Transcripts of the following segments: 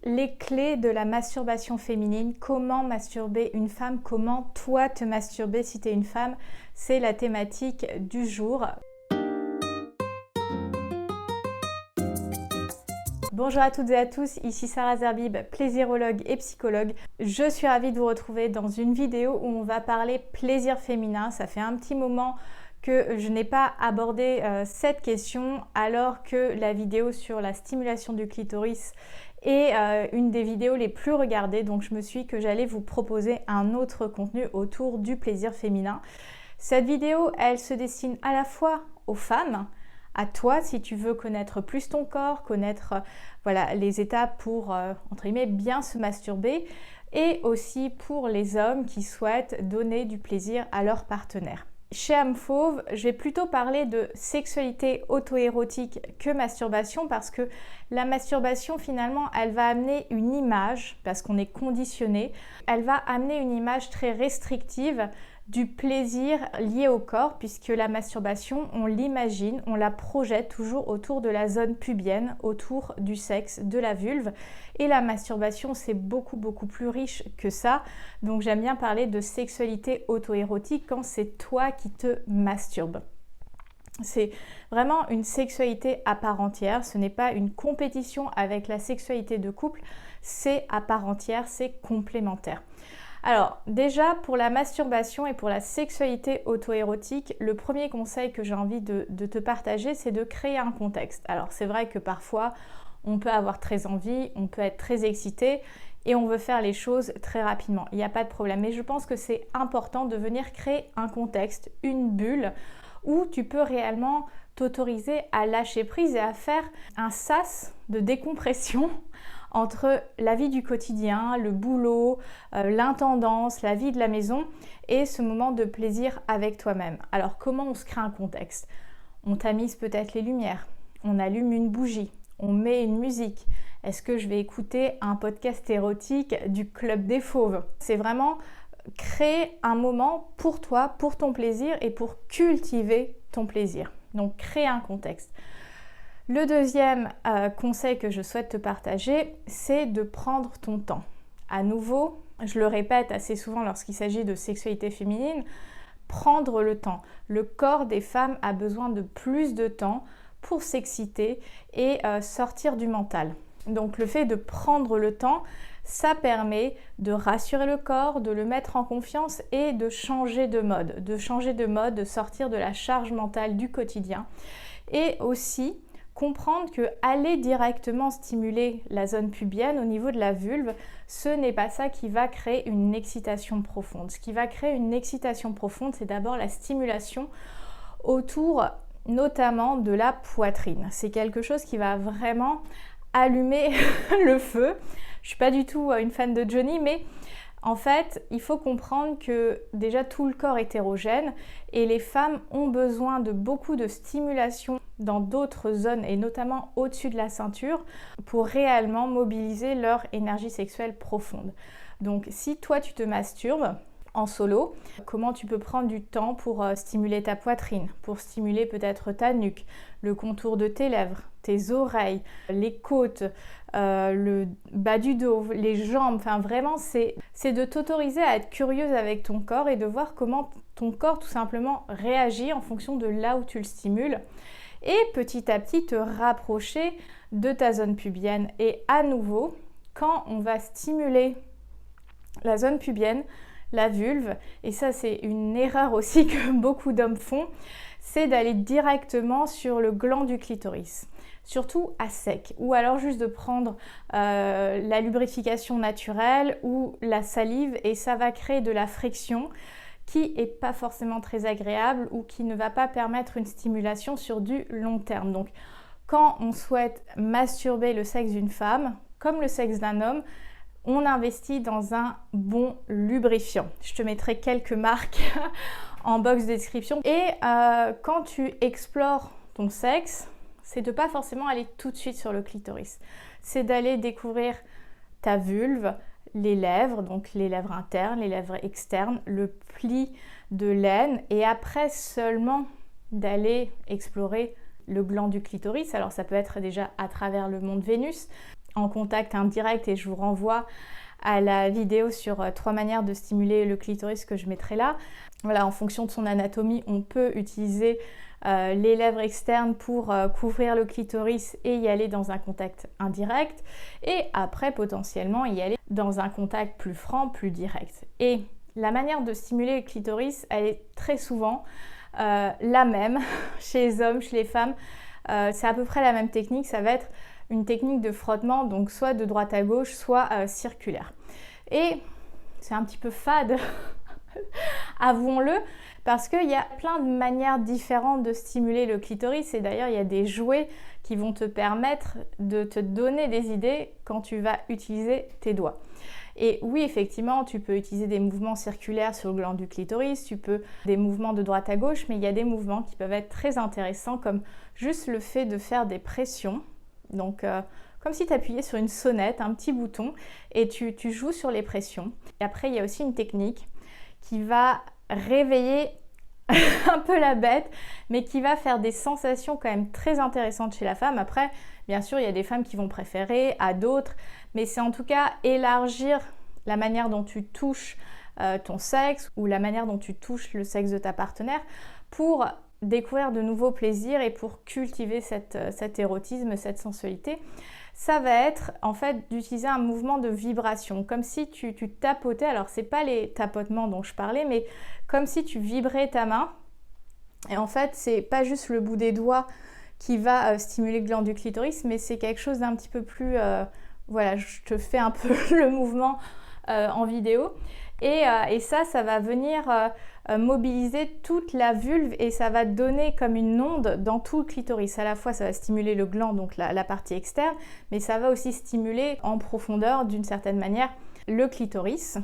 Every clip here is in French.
les clés de la masturbation féminine, comment masturber une femme, comment toi te masturber si tu es une femme, c'est la thématique du jour. Bonjour à toutes et à tous, ici Sarah Zerbib, plaisirologue et psychologue. Je suis ravie de vous retrouver dans une vidéo où on va parler plaisir féminin. Ça fait un petit moment que je n'ai pas abordé cette question alors que la vidéo sur la stimulation du clitoris est une des vidéos les plus regardées. Donc je me suis dit que j'allais vous proposer un autre contenu autour du plaisir féminin. Cette vidéo, elle se destine à la fois aux femmes, à toi si tu veux connaître plus ton corps, connaître les étapes pour entre guillemets bien se masturber, et aussi pour les hommes qui souhaitent donner du plaisir à leur partenaire. Chez Âme Fauve, je vais plutôt parler de sexualité auto-érotique que masturbation, parce que la masturbation finalement elle va amener une image, parce qu'on est conditionné, elle va amener une image très restrictive du plaisir lié au corps, puisque la masturbation, on l'imagine, on la projette toujours autour de la zone pubienne, autour du sexe, de la vulve. Et la masturbation, c'est beaucoup plus riche que ça. Donc j'aime bien parler de sexualité auto-érotique quand c'est toi qui te masturbes. C'est vraiment une sexualité à part entière, ce n'est pas une compétition avec la sexualité de couple, c'est à part entière, c'est complémentaire. Alors déjà pour la masturbation et pour la sexualité auto-érotique, le premier conseil que j'ai envie de te partager, c'est de créer un contexte. Alors c'est vrai que parfois on peut avoir très envie, on peut être très excité et on veut faire les choses très rapidement, il n'y a pas de problème. Mais je pense que c'est important de venir créer un contexte, une bulle où tu peux réellement t'autoriser à lâcher prise et à faire un sas de décompression entre la vie du quotidien, le boulot, l'intendance, la vie de la maison et ce moment de plaisir avec toi-même. Alors comment on se crée un contexte? On tamise peut-être les lumières, on allume une bougie, on met une musique. Est-ce que je vais écouter un podcast érotique du Club des Fauves? C'est vraiment créer un moment pour toi, pour ton plaisir et pour cultiver ton plaisir. Donc créer un contexte. Le deuxième conseil que je souhaite te partager, c'est de prendre ton temps. À nouveau, je le répète assez souvent lorsqu'il s'agit de sexualité féminine, prendre le temps. Le corps des femmes a besoin de plus de temps pour s'exciter et sortir du mental. Donc le fait de prendre le temps, ça permet de rassurer le corps, de le mettre en confiance et de changer de mode, de sortir de la charge mentale du quotidien. Et aussi comprendre que aller directement stimuler la zone pubienne au niveau de la vulve, ce n'est pas ça qui va créer une excitation profonde. Ce qui va créer une excitation profonde, c'est d'abord la stimulation autour notamment de la poitrine. C'est quelque chose qui va vraiment allumer le feu. Je suis pas du tout une fan de Johnny, mais en fait, il faut comprendre que déjà tout le corps est hétérogène et les femmes ont besoin de beaucoup de stimulation dans d'autres zones et notamment au-dessus de la ceinture pour réellement mobiliser leur énergie sexuelle profonde. Donc si toi tu te masturbes en solo, comment tu peux prendre du temps pour stimuler ta poitrine, pour stimuler peut-être ta nuque, le contour de tes lèvres, tes oreilles, les côtes, le bas du dos, les jambes, enfin vraiment c'est de t'autoriser à être curieuse avec ton corps et de voir comment ton corps tout simplement réagit en fonction de là où tu le stimules et petit à petit te rapprocher de ta zone pubienne. Et à nouveau, quand on va stimuler la zone pubienne, la vulve, et ça c'est une erreur aussi que beaucoup d'hommes font, c'est d'aller directement sur le gland du clitoris, surtout à sec, ou alors juste de prendre la lubrification naturelle ou la salive et ça va créer de la friction qui n'est pas forcément très agréable ou qui ne va pas permettre une stimulation sur du long terme. Donc quand on souhaite masturber le sexe d'une femme, comme le sexe d'un homme, on investit dans un bon lubrifiant. Je te mettrai quelques marques en box de description. Et quand tu explores ton sexe, c'est de pas forcément aller tout de suite sur le clitoris. C'est d'aller découvrir ta vulve, les lèvres, donc les lèvres internes, les lèvres externes, le pli de l'aine et après seulement d'aller explorer le gland du clitoris. Alors ça peut être déjà à travers le mont de Vénus. en contact indirect et je vous renvoie à la vidéo sur 3 manières de stimuler le clitoris que je mettrai là. Voilà, en fonction de son anatomie, on peut utiliser les lèvres externes pour couvrir le clitoris et y aller dans un contact indirect. Et après, potentiellement, y aller dans un contact plus franc, plus direct. Et la manière de stimuler le clitoris, elle est très souvent la même chez les hommes, chez les femmes. C'est à peu près la même technique, ça va être une technique de frottement, donc soit de droite à gauche, soit circulaire. Et c'est un petit peu fade, avouons-le, parce qu'il y a plein de manières différentes de stimuler le clitoris, et d'ailleurs il y a des jouets qui vont te permettre de te donner des idées quand tu vas utiliser tes doigts. Et oui, effectivement, tu peux utiliser des mouvements circulaires sur le gland du clitoris, tu peux des mouvements de droite à gauche, mais il y a des mouvements qui peuvent être très intéressants, comme juste le fait de faire des pressions. Donc, comme si tu appuyais sur une sonnette, un petit bouton, et tu joues sur les pressions. Et après, il y a aussi une technique qui va réveiller un peu la bête, mais qui va faire des sensations quand même très intéressantes chez la femme. Après, bien sûr, il y a des femmes qui vont préférer à d'autres, mais c'est en tout cas élargir la manière dont tu touches ton sexe ou la manière dont tu touches le sexe de ta partenaire pour découvrir de nouveaux plaisirs et pour cultiver cet érotisme, cette sensualité. Ça va être en fait d'utiliser un mouvement de vibration, comme si tu tapotais, alors c'est pas les tapotements dont je parlais, mais comme si tu vibrais ta main. Et en fait, c'est pas juste le bout des doigts qui va stimuler le gland du clitoris, mais c'est quelque chose d'un petit peu plus... voilà, je te fais un peu le mouvement en vidéo. Et ça va venir mobiliser toute la vulve et ça va donner comme une onde dans tout le clitoris. À la fois, ça va stimuler le gland, donc la partie externe, mais ça va aussi stimuler en profondeur, d'une certaine manière, le clitoris.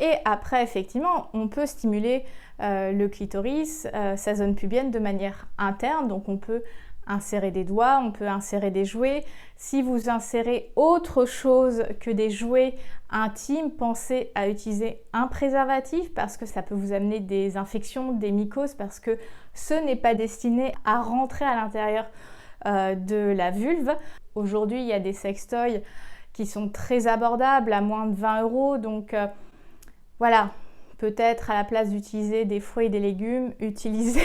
Et après, effectivement, on peut stimuler le clitoris, sa zone pubienne de manière interne, donc on peut insérer des doigts, on peut insérer des jouets. Si vous insérez autre chose que des jouets intimes, pensez à utiliser un préservatif parce que ça peut vous amener des infections, des mycoses, parce que ce n'est pas destiné à rentrer à l'intérieur de la vulve. Aujourd'hui, il y a des sextoys qui sont très abordables, à moins de 20 €, donc voilà. Peut-être à la place d'utiliser des fruits et des légumes, utilisez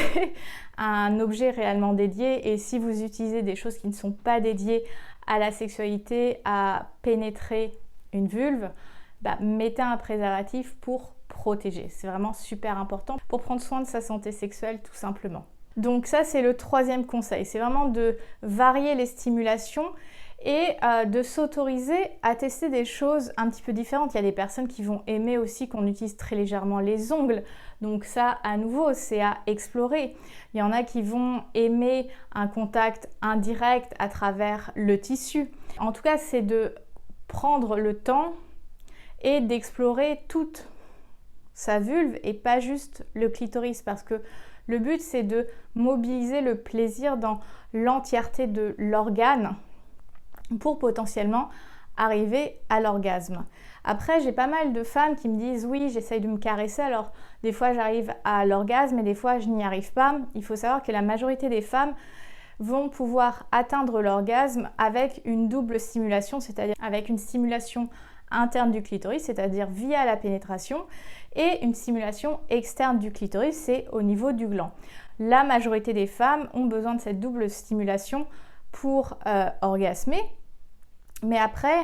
un objet réellement dédié. Et si vous utilisez des choses qui ne sont pas dédiées à la sexualité, à pénétrer une vulve, mettez un préservatif pour protéger. C'est vraiment super important pour prendre soin de sa santé sexuelle tout simplement. Donc ça, c'est le 3e conseil. C'est vraiment de varier les stimulations et de s'autoriser à tester des choses un petit peu différentes. Il y a des personnes qui vont aimer aussi qu'on utilise très légèrement les ongles. Donc ça, à nouveau, c'est à explorer. Il y en a qui vont aimer un contact indirect à travers le tissu. En tout cas, c'est de prendre le temps et d'explorer toute sa vulve et pas juste le clitoris, parce que le but, c'est de mobiliser le plaisir dans l'entièreté de l'organe pour potentiellement arriver à l'orgasme. Après, j'ai pas mal de femmes qui me disent « oui, j'essaye de me caresser, alors des fois j'arrive à l'orgasme et des fois je n'y arrive pas ». Il faut savoir que la majorité des femmes vont pouvoir atteindre l'orgasme avec une double stimulation, c'est-à-dire avec une stimulation interne du clitoris, c'est-à-dire via la pénétration, et une stimulation externe du clitoris, c'est au niveau du gland. La majorité des femmes ont besoin de cette double stimulation pour orgasmer. Mais après,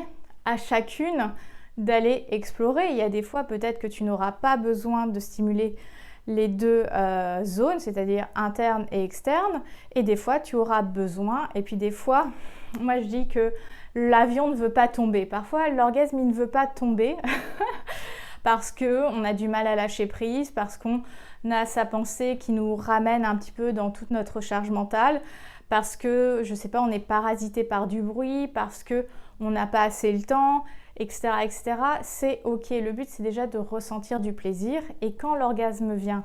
à chacune d'aller explorer. Il y a des fois peut-être que tu n'auras pas besoin de stimuler les deux zones, c'est-à-dire interne et externe. Et des fois, tu auras besoin. Et puis des fois, moi je dis que l'avion ne veut pas tomber. Parfois, l'orgasme, il ne veut pas tomber parce qu'on a du mal à lâcher prise, parce qu'on a sa pensée qui nous ramène un petit peu dans toute notre charge mentale, parce que, je sais pas, on est parasité par du bruit, parce qu'on n'a pas assez le temps, etc., etc. C'est ok. Le but, c'est déjà de ressentir du plaisir. Et quand l'orgasme vient,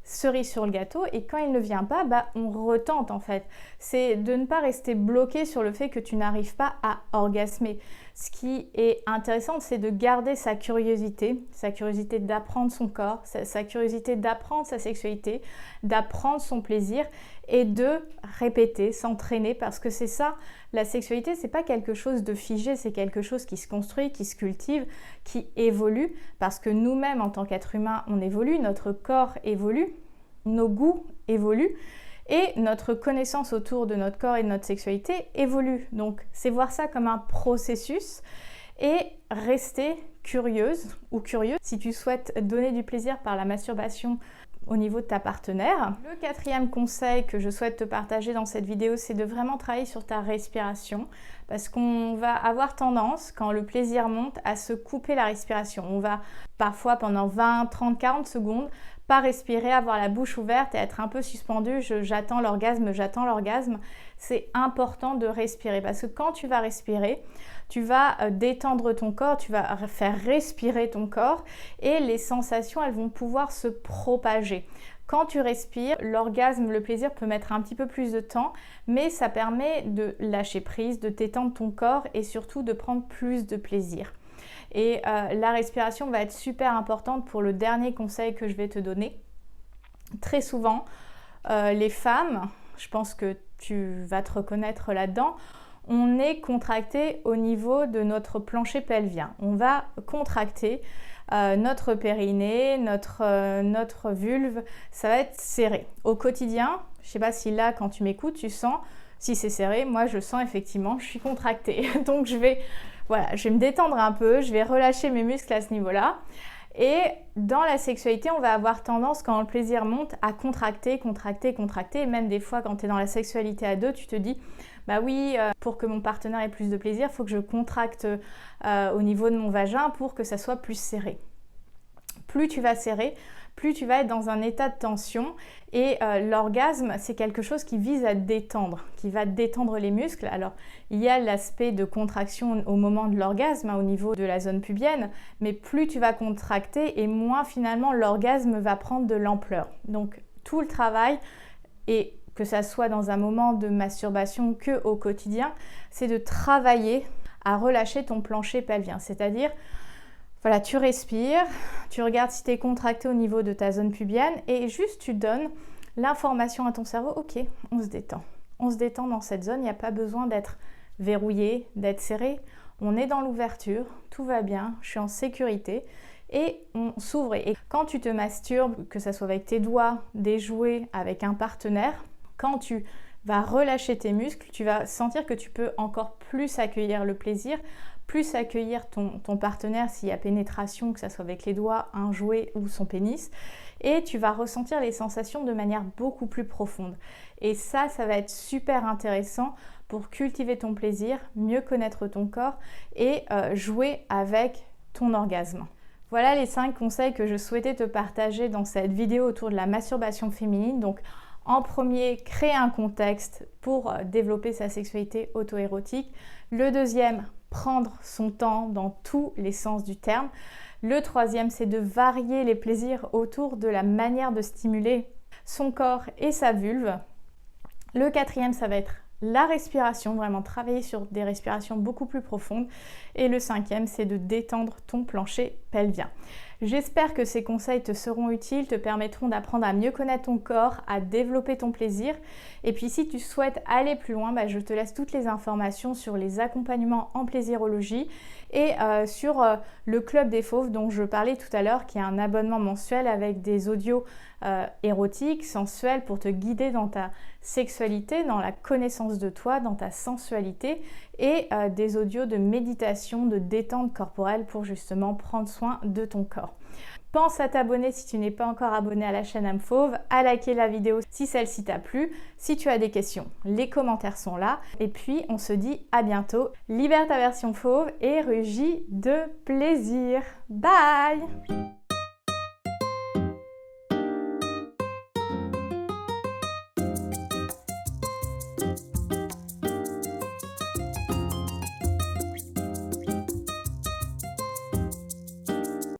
cerise sur le gâteau. Et quand il ne vient pas, on retente en fait. C'est de ne pas rester bloqué sur le fait que tu n'arrives pas à orgasmer. Ce qui est intéressant, c'est de garder sa curiosité d'apprendre son corps, sa curiosité d'apprendre sa sexualité, d'apprendre son plaisir et de répéter, s'entraîner, parce que c'est ça la sexualité, c'est pas quelque chose de figé, c'est quelque chose qui se construit, qui se cultive, qui évolue, parce que nous-mêmes, en tant qu'êtres humains, on évolue, notre corps évolue, nos goûts évoluent, et notre connaissance autour de notre corps et de notre sexualité évolue. Donc, c'est voir ça comme un processus et rester curieuse ou curieux si tu souhaites donner du plaisir par la masturbation au niveau de ta partenaire. Le quatrième conseil que je souhaite te partager dans cette vidéo, c'est de vraiment travailler sur ta respiration parce qu'on va avoir tendance, quand le plaisir monte, à se couper la respiration. On va parfois pendant 20, 30, 40 secondes pas respirer, avoir la bouche ouverte et être un peu suspendu, j'attends l'orgasme, j'attends l'orgasme. C'est important de respirer parce que quand tu vas respirer, tu vas détendre ton corps, tu vas faire respirer ton corps et les sensations, elles vont pouvoir se propager. Quand tu respires, l'orgasme, le plaisir peut mettre un petit peu plus de temps, mais ça permet de lâcher prise, de détendre ton corps et surtout de prendre plus de plaisir. Et la respiration va être super importante pour le dernier conseil que je vais te donner. Très souvent, les femmes, je pense que tu vas te reconnaître là-dedans, on est contracté au niveau de notre plancher pelvien. On va contracter notre périnée, notre vulve, ça va être serré. Au quotidien, je ne sais pas si là, quand tu m'écoutes, tu sens, si c'est serré, moi je sens effectivement, je suis contractée. Donc je vais me détendre un peu, je vais relâcher mes muscles à ce niveau-là. Et dans la sexualité, on va avoir tendance, quand le plaisir monte, à contracter. Et même des fois, quand tu es dans la sexualité à deux, tu te dis, bah oui, pour que mon partenaire ait plus de plaisir, il faut que je contracte au niveau de mon vagin pour que ça soit plus serré. Plus tu vas serrer, plus tu vas être dans un état de tension et l'orgasme, c'est quelque chose qui vise à détendre, qui va détendre les muscles. Alors, il y a l'aspect de contraction au moment de l'orgasme, au niveau de la zone pubienne, mais plus tu vas contracter et moins finalement l'orgasme va prendre de l'ampleur. Donc, tout le travail, et que ça soit dans un moment de masturbation que au quotidien, c'est de travailler à relâcher ton plancher pelvien, c'est-à-dire voilà, tu respires, tu regardes si tu es contracté au niveau de ta zone pubienne et juste tu donnes l'information à ton cerveau, ok, on se détend. On se détend dans cette zone, il n'y a pas besoin d'être verrouillé, d'être serré. On est dans l'ouverture, tout va bien, je suis en sécurité et on s'ouvre. Et quand tu te masturbes, que ce soit avec tes doigts, des jouets, avec un partenaire, quand tu vas relâcher tes muscles, tu vas sentir que tu peux encore plus accueillir le plaisir, plus accueillir ton partenaire s'il y a pénétration, que ce soit avec les doigts, un jouet ou son pénis, et tu vas ressentir les sensations de manière beaucoup plus profonde. Et ça va être super intéressant pour cultiver ton plaisir, mieux connaître ton corps et jouer avec ton orgasme. Voilà les 5 conseils que je souhaitais te partager dans cette vidéo autour de la masturbation féminine. Donc, en premier, créer un contexte pour développer sa sexualité auto-érotique. Le deuxième, prendre son temps dans tous les sens du terme. Le troisième, c'est de varier les plaisirs autour de la manière de stimuler son corps et sa vulve. Le quatrième, ça va être la respiration, vraiment travailler sur des respirations beaucoup plus profondes. Et le cinquième, c'est de détendre ton plancher pelvien. J'espère que ces conseils te seront utiles, te permettront d'apprendre à mieux connaître ton corps, à développer ton plaisir. Et puis si tu souhaites aller plus loin, je te laisse toutes les informations sur les accompagnements en plaisirologie et sur le Club des Fauves dont je parlais tout à l'heure, qui est un abonnement mensuel avec des audios érotiques, sensuels pour te guider dans ta sexualité, dans la connaissance de toi, dans ta sensualité et des audios de méditation, de détente corporelle pour justement prendre soin de ton corps. Pense à t'abonner si tu n'es pas encore abonné à la chaîne âme fauve, à liker la vidéo si celle-ci t'a plu. Si tu as des questions, les commentaires sont là. Et puis, on se dit à bientôt. Libère ta version fauve et rugis de plaisir. Bye!